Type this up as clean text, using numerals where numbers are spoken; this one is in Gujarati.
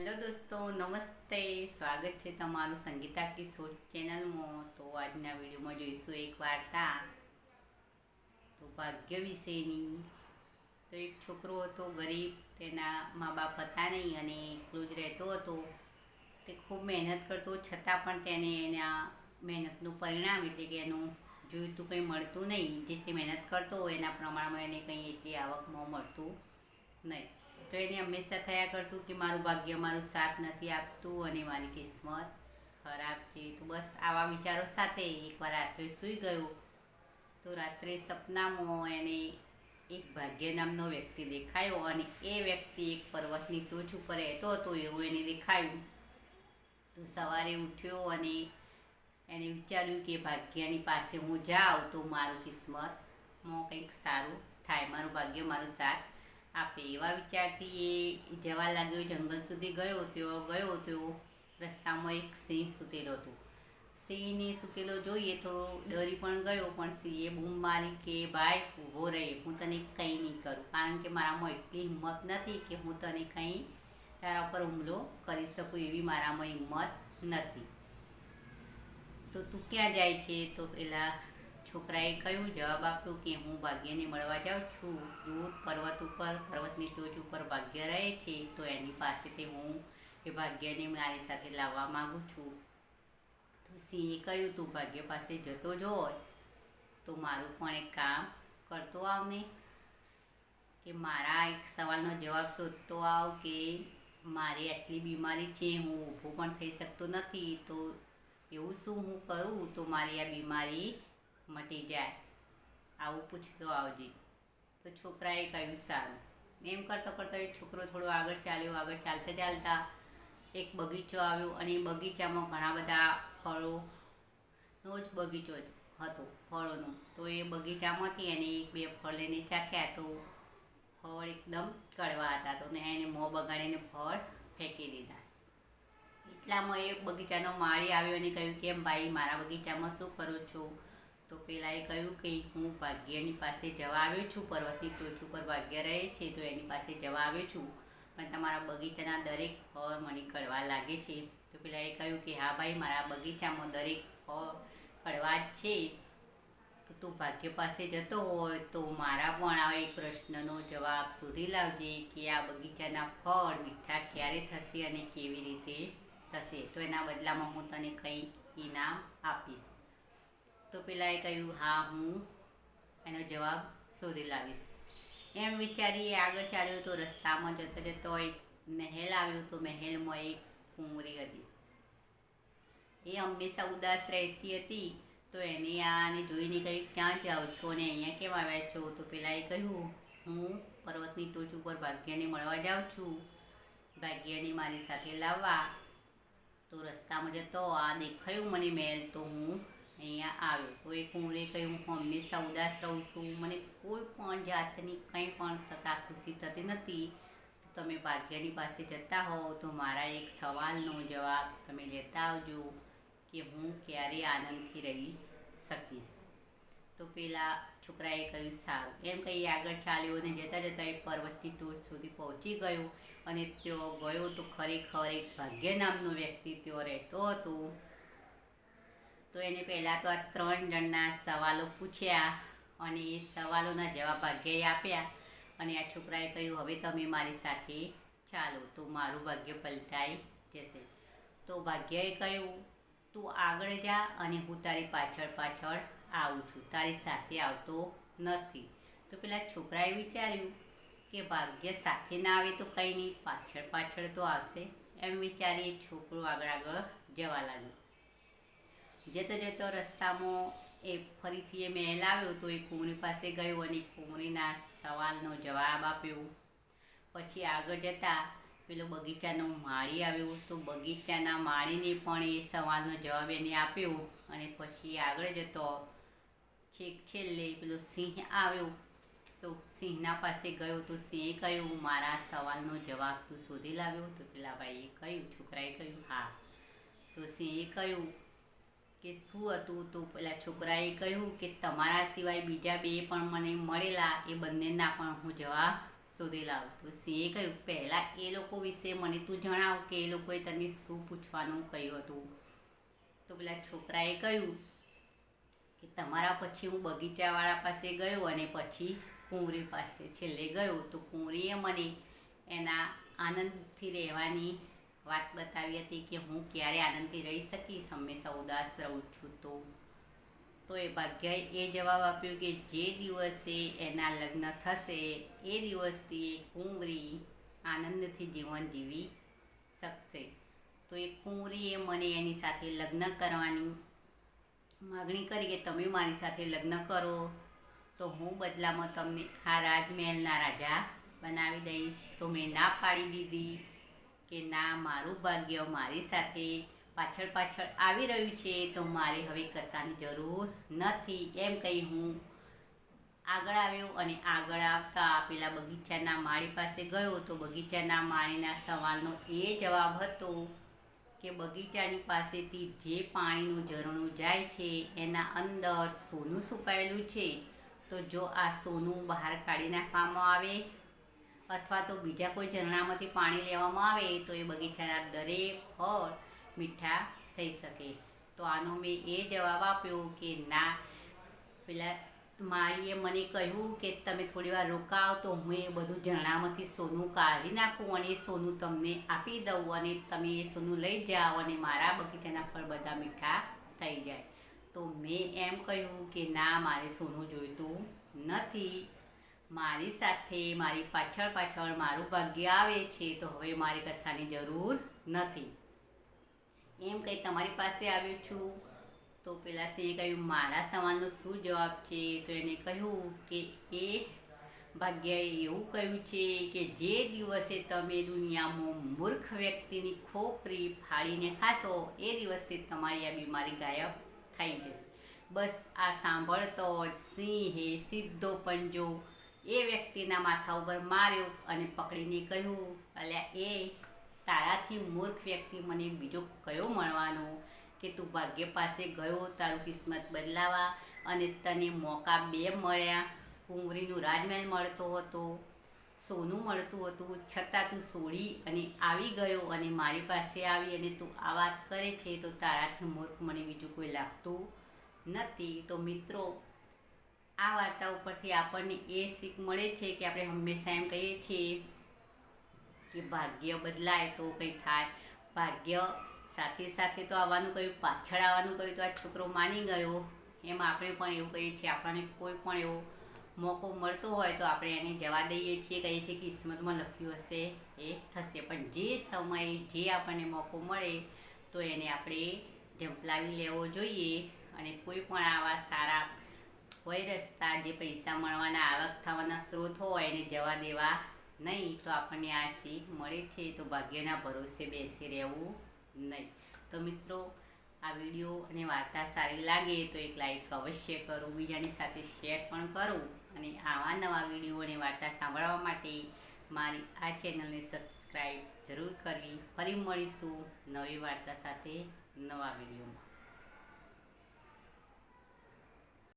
હેલો દોસ્તો, નમસ્તે. સ્વાગત છે તમારું સંગીતા કિશોર ચેનલમાં. તો આજના વિડીયોમાં જોઈશું એક વાર્તા, તો ભાગ્ય વિશેની. તો એક છોકરો હતો ગરીબ, તેના મા બાપ હતા નહીં અને એકલો જ રહેતો હતો. તે ખૂબ મહેનત કરતો, છતાં પણ તેને એના મહેનતનું પરિણામ એટલે કે એનું જોઈતું કંઈ મળતું નહીં. જેટલી મહેનત કરતો હોય એના પ્રમાણમાં એને કંઈ એટલી આવકમાં મળતું નહીં. તો એને હંમેશા થયા કરતું કે મારું ભાગ્ય મારું સાથ નથી આપતું અને મારી કિસ્મત ખરાબ છે. તો બસ આવા વિચારો સાથે એકવાર રાત્રે સૂઈ ગયો. તો રાત્રે સપનામાં એને એક ભાગ્ય નામનો વ્યક્તિ દેખાયો અને એ વ્યક્તિ એક પર્વતની ટોચ ઉપર રહેતો હતો એવું એને દેખાયું. તો સવારે ઉઠ્યો અને એને વિચાર્યું કે ભાગ્યની પાસે હું જાઉં તો મારું કિસ્મતમાં કંઈક સારું થાય, મારું ભાગ્ય મારું સાથ આપે. એવા વિચારથી એ જવા લાગ્યો. જંગલ સુધી ગયો તો રસ્તામાં એક સિંહ સૂતેલો હતો. સિંહને સૂતેલો જોઈએ તો ડરી પણ ગયો, પણ સિંહે બૂમ મારી કે ભાઈ ઊભો રહે, હું તને કંઈ નહીં કરું, કારણ કે મારામાં એટલી હિંમત નથી કે હું તને કંઈ તારા પર હુમલો કરી શકું, એવી મારામાં હિંમત નથી. તો તું ક્યાં જાય છે? તો પેલા છોકરાએ કહ્યું, જવાબ આપ્યો કે હું ભાગ્યને મળવા જાઉં છું. દૂર પર્વત ઉપર, પર્વતની ટોચ ઉપર ભાગ્ય રહે છે, તો એની પાસેથી હું એ ભાગ્યને મારી સાથે લાવવા માગું છું. તો સિંહે કહ્યું, તું ભાગ્ય પાસે જતો જ હોય તો મારું પણ એક કામ કરતો આવને, કે મારા એક સવાલનો જવાબ શોધતો આવ કે મારી આટલી બીમારી છે, હું ઊભો પણ થઈ શકતો નથી, તો એવું શું હું કરું તો મારી આ બીમારી મટી જાય, આવું પૂછતો આવજે. તો છોકરાએ કહ્યું સારું. એમ કરતો કરતો એ છોકરો થોડો આગળ ચાલ્યો. આગળ ચાલતા એક બગીચો આવ્યો અને એ બગીચામાં ઘણા બધા ફળોનો જ બગીચો જ હતો, ફળોનો. તો એ બગીચામાંથી એને એક બે ફળ લઈને ચાખ્યા તો ફળ એકદમ કડવા હતા. તો એને મોં બગાડીને ફળ ફેંકી દીધા. એટલામાં એ બગીચાનો માળી આવ્યો અને કહ્યું, કેમ ભાઈ મારા બગીચામાં શું કરું છું? તો પેલાએ કહ્યું કે હું ભાગ્યની પાસે જવા આવ્યો છું, પર્વતની ટોચ ઉપર ભાગ્ય રહે છે, તો એની પાસે જવા આવ્યો છું, પણ તમારા બગીચાના દરેક ફળ મને કડવા લાગે છે. તો પેલાએ કહ્યું કે હા ભાઈ, મારા બગીચામાં દરેક ફળ કડવા જ છે. તો તું ભાગ્ય પાસે જતો હોય તો મારા પણ આ એક પ્રશ્નનો જવાબ શોધી લાવજે કે આ બગીચાના ફળ મીઠા ક્યારે થશે અને કેવી રીતે થશે, તો એના બદલામાં હું તને કંઈક ઇનામ આપીશ. તો પેલાએ કહ્યું, હા, હું એનો જવાબ શોધી લાવીશ. એમ વિચારી આગળ ચાલ્યો. તો રસ્તામાં જતો એક મહેલ આવ્યો. તો મહેલમાં એક કુંવરી હતી. એ હંમેશા ઉદાસ રહેતી હતી. તો એને આને જોઈને કહ્યું, ક્યાં જાઓ છો અને અહીંયા કેમ આવ્યા છો? તો પેલાએ કહ્યું, હું પર્વતની ટોચ ઉપર ભાગ્યને મળવા જાઉં છું, ભાગ્યને મારી સાથે લાવવા. તો રસ્તામાં જતો આ દેખાયું મને મહેલ, તો હું અહીંયા આવ્યો. તો એ કુંવરીએ કહ્યું, હું હંમેશા ઉદાસ રહું છું, મને કોઈ પણ જાતની કંઈ પણ થતાં ખુશી થતી નથી. તો તમે ભાગ્યની પાસે જતા હોવ તો મારા એક સવાલનો જવાબ તમે લેતા આવજો કે હું ક્યારે આનંદથી રહી શકીશ. તો પેલા છોકરાએ કહ્યું સારું. એમ કહી આગળ ચાલ્યો અને જતાં એ પર્વતની ટોચ સુધી પહોંચી ગયો. અને ત્યાં ગયો તો ખરેખર એક ભાગ્ય નામનો વ્યક્તિ ત્યાં રહેતો હતો. તો એને પહેલાં તો આ 3 જણના સવાલો પૂછ્યા અને એ સવાલોના જવાબ ભાગ્યએ આપ્યા. અને આ છોકરાએ કહ્યું, હવે તમે મારી સાથે ચાલો તો મારું ભાગ્ય પલટાઈ જશે. તો ભાગ્યએ કહ્યું, તું આગળ જા અને હું તારી પાછળ આવું છું, તારી સાથે આવતો નથી. તો પેલા છોકરાએ વિચાર્યું કે ભાગ્ય સાથે ના આવે તો કંઈ નહીં, પાછળ તો આવશે. એમ વિચારી છોકરો આગળ જવા લાગ્યો. જતો રસ્તામાં એ ફરીથી એ મહેલ આવ્યો. તો એ કુંવરી પાસે ગયો અને કુંવરીના સવાલનો જવાબ આપ્યો. પછી આગળ જતાં પેલો બગીચાનો માળી આવ્યો. તો બગીચાના માળીને પણ એ સવાલનો જવાબ એને આપ્યો. અને પછી આગળ જતો છેલ્લે પેલો સિંહ આવ્યો. તો સિંહના પાસે ગયો. તો સિંહે કહ્યું, મારા સવાલનો જવાબ તું શોધી લાવ્યો? તો પેલા ભાઈએ કહ્યું, છોકરાએ કહ્યું હા. તો સિંહે કહ્યું કે શું હતું? તો પેલા છોકરાએ કહ્યું કે તમારા સિવાય બીજા બે પણ મને મળેલા, એ બંનેના પણ હું જવાબ શોધી લાવ. તો સિંહે કહ્યું, પહેલાં એ લોકો વિશે મને તું જણાવ કે એ લોકોએ તને શું પૂછવાનું કહ્યું હતું. તો પેલા છોકરાએ કહ્યું કે તમારા પછી હું બગીચાવાળા પાસે ગયો અને પછી કુંવરી પાસે છેલ્લે ગયો. તો કુંવરીએ મને એના આનંદથી રહેવાની વાત બતાવી હતી કે હું ક્યારે આનંદથી રહી શકીશ, હંમેશા ઉદાસ રહું છું. તો એ ભાગ્યાએ એ જવાબ આપ્યો કે જે દિવસે એના લગ્ન થશે એ દિવસથી એ કુંવરી આનંદથી જીવન જીવી શકશે. તો એ કુંવરીએ મને એની સાથે લગ્ન કરવાની માગણી કરી કે તમે મારી સાથે લગ્ન કરો તો હું બદલામાં તમને આ રાજમહેલના રાજા બનાવી દઈશ. તો મેં ના પાડી દીધી કે ના, મારું ભાગ્ય મારી સાથે પાછળ પાછળ આવી રહ્યું છે, તો મારે હવે કશાની જરૂર નથી. એમ કહી હું આગળ આવ્યો અને આગળ આવતા પેલા બગીચાના માળી પાસે ગયો. તો બગીચાના માળીના સવાલનો એ જવાબ હતો કે બગીચાની પાસેથી જે પાણીનું ઝરણું જાય છે એના અંદર સોનું છુપાયેલું છે. તો જો આ સોનું બહાર કાઢી નાખવામાં આવે અથવા તો બીજા કોઈ ઝરણામાંથી પાણી લેવામાં આવે તો એ બગીચાના દરેક ફળ મીઠા થઈ શકે. તો આનો મેં એ જવાબ આપ્યો કે ના, પેલા માળીએ મને કહ્યું કે તમે થોડી વાર રોકાવ તો હું એ બધું ઝરણામાંથી સોનું કાઢી નાખું અને એ સોનું તમને આપી દઉં અને તમે એ સોનું લઈ જાઓ અને મારા બગીચાના ફળ બધા મીઠા થઈ જાય. તો મેં એમ કહ્યું કે ના, મારે સોનું જોઈતું નથી, મારી સાથે મારી પાછળ પાછળ મારું ભાગ્ય આવે છે, તો હવે મારે કશાની જરૂર નથી. એમ કંઈ તમારી પાસે આવ્યો છું. તો પેલા સિંહે કહ્યું, મારા સવાલનો શું જવાબ છે? તો એને કહ્યું કે એ ભાગ્યએ એવું કહ્યું છે કે જે દિવસે તમે દુનિયામાં મૂર્ખ વ્યક્તિની ખોપરી ફાડીને ખાશો એ દિવસથી તમારી આ બીમારી ગાયબ થઈ જશે. બસ આ સાંભળતો જ સિંહે સીધો પંજો એ વ્યક્તિના માથા ઉપર માર્યો અને પકડીને કહ્યું, અલ્યા એ તારાથી મૂર્ખ વ્યક્તિ મને બીજો કયો મળવાનો કે તું ભાગ્ય પાસે ગયો તારું કિસ્મત બદલાવા અને તને મોકા બે મળ્યા. કુંવરીનું રાજમહેલ મળતો હતો, સોનું મળતું હતું, છતાં તું છોડી અને આવી ગયો અને મારી પાસે આવી અને તું આ વાત કરે છે. તો તારાથી મૂર્ખ મને બીજું કોઈ લાગતું નથી. તો મિત્રો, આ વાર્તા ઉપરથી આપણને એ શીખ મળે છે કે આપણે હંમેશા એમ કહીએ છીએ કે ભાગ્ય બદલાય તો કંઈ થાય. ભાગ્ય સાથે સાથે તો આવવાનું કહ્યું, પાછળ આવવાનું કહ્યું તો આ છોકરો માની ગયો. એમ આપણે પણ એવું કહીએ છીએ, આપણને કોઈ પણ એવો મોકો મળતો હોય તો આપણે એને જવા દઈએ છીએ, કહીએ છીએ કે કિસ્મતમાં લખ્યું હશે એ થશે. પણ જે સમયે જે આપણને મોકો મળે તો એને આપણે ઝંપલાવી લેવો જોઈએ અને કોઈ પણ આવા સારા હોય રસ્તા જે પૈસા મળવાના, આવક થવાના સ્ત્રોત હોય એને જવા દેવા નહીં. તો આપણને આ શીખ મળે છે. તો ભાગ્યના ભરોસે બેસી રહેવું નહીં. તો મિત્રો, આ વિડીયો અને વાર્તા સારી લાગે તો એક લાઈક અવશ્ય કરો, બીજાની સાથે શેર પણ કરો અને આવા નવા વિડીયો અને વાર્તા સાંભળવા માટે મારી આ ચેનલને સબસ્ક્રાઈબ જરૂર કરવી. ફરી મળીશું નવી વાર્તા સાથે નવા વિડીયોમાં.